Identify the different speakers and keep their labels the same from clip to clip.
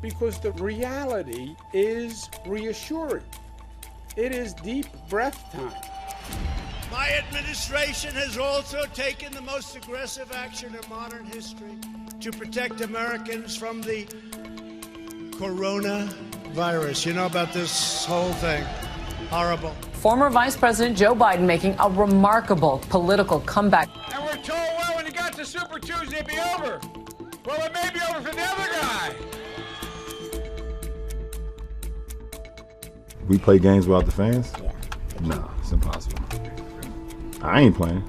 Speaker 1: because the reality is reassuring. It is deep breath time.
Speaker 2: My administration has also taken the most aggressive action in modern history to protect Americans from the coronavirus. You know about this whole thing? Horrible.
Speaker 3: Former Vice President Joe Biden making a remarkable political comeback.
Speaker 1: And we're told, well, when you got to Super Tuesday, it'd be over. Well, it may be over for the other guy.
Speaker 4: We play games without the fans?
Speaker 5: Yeah.
Speaker 4: No, it's impossible. I ain't playing.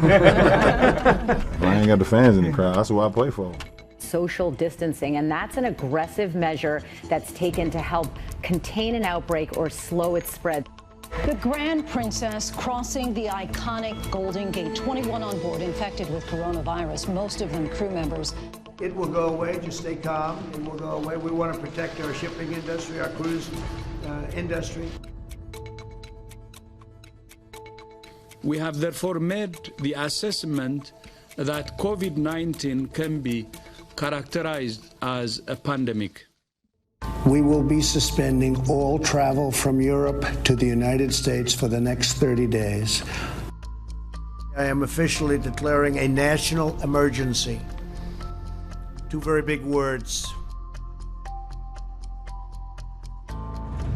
Speaker 4: I ain't got the fans in the crowd. That's what I play for.
Speaker 5: Social distancing, and that's an aggressive measure that's taken to help contain an outbreak or slow its spread.
Speaker 6: The Grand Princess crossing the iconic Golden Gate. 21 on board infected with coronavirus, most of them crew members.
Speaker 2: It will go away. Just stay calm. It will go away. We want to protect our shipping industry, our cruise industry.
Speaker 1: We have therefore made the assessment that COVID-19 can be characterized as a pandemic.
Speaker 2: We will be suspending all travel from Europe to the United States for the next 30 days. I am officially declaring a national emergency. Two very big words.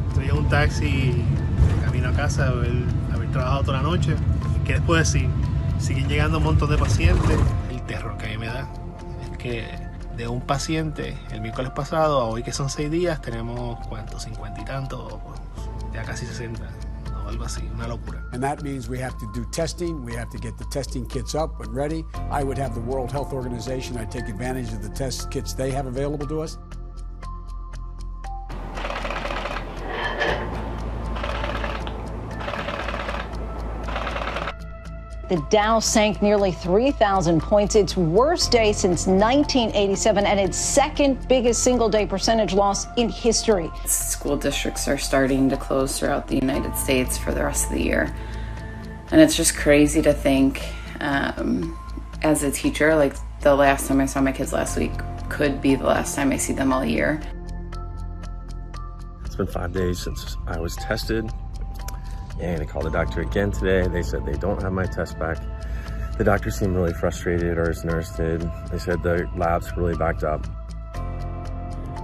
Speaker 7: Estoy en un taxi camino a casa, haber trabajado toda la noche. ¿Qué les puedo decir? Siguen llegando un montón de pacientes. El terror que a mí me da es que de un paciente el miércoles pasado a hoy, que son 6 días, tenemos ¿cuántos? 50 y tanto, ya casi 60, o algo así, una locura.
Speaker 8: And that means we have to do testing, we have to get the testing kits up and ready. I would have the World Health Organization, I'd take advantage of the test kits they have available to us.
Speaker 6: The Dow sank nearly 3,000 points, its worst day since 1987 and its second biggest single-day percentage loss in history.
Speaker 3: School districts are starting to close throughout the United States for the rest of the year. And it's just crazy to think, as a teacher, like the last time I saw my kids last week could be the last time I see them all year.
Speaker 9: It's been 5 days since I was tested. And I called the doctor again today. They said they don't have my test back. The doctor seemed really frustrated, or his nurse did. They said the lab's really backed up.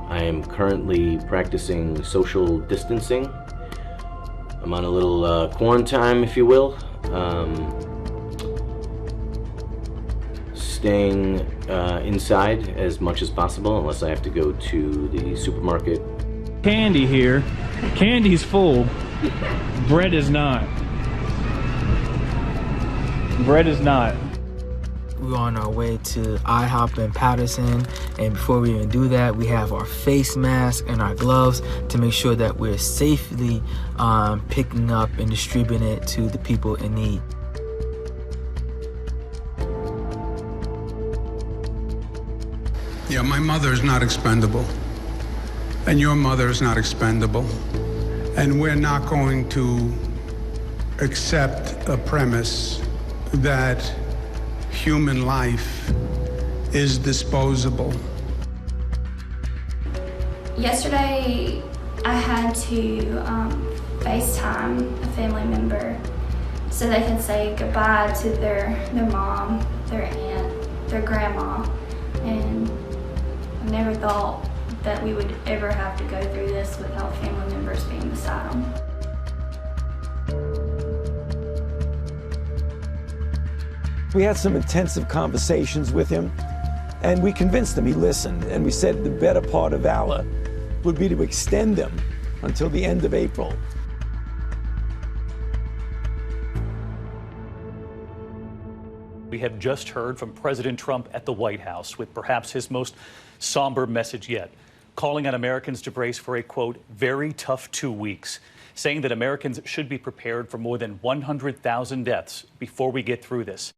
Speaker 10: I am currently practicing social distancing. I'm on a little quarantine, if you will. Staying inside as much as possible, unless I have to go to the supermarket.
Speaker 11: Candy here. Candy's full. Bread is not. Bread is not.
Speaker 12: We're on our way to IHOP in Patterson, and before we even do that, we have our face mask and our gloves to make sure that we're safely picking up and distributing it to the people in need.
Speaker 8: Yeah, my mother is not expendable, and your mother is not expendable, and we're not going to accept a premise that human life is disposable.
Speaker 13: Yesterday, I had to FaceTime a family member so they can say goodbye to their mom, their aunt, their grandma, and I never thought that we would ever have to go through this without family members being beside them.
Speaker 14: We had some intensive conversations with him, and we convinced him. He listened, and we said the better part of valor would be to extend them until the end of April.
Speaker 15: We have just heard from President Trump at the White House with perhaps his most somber message yet, calling on Americans to brace for a, quote, very tough 2 weeks, saying that Americans should be prepared for more than 100,000 deaths before we get through this.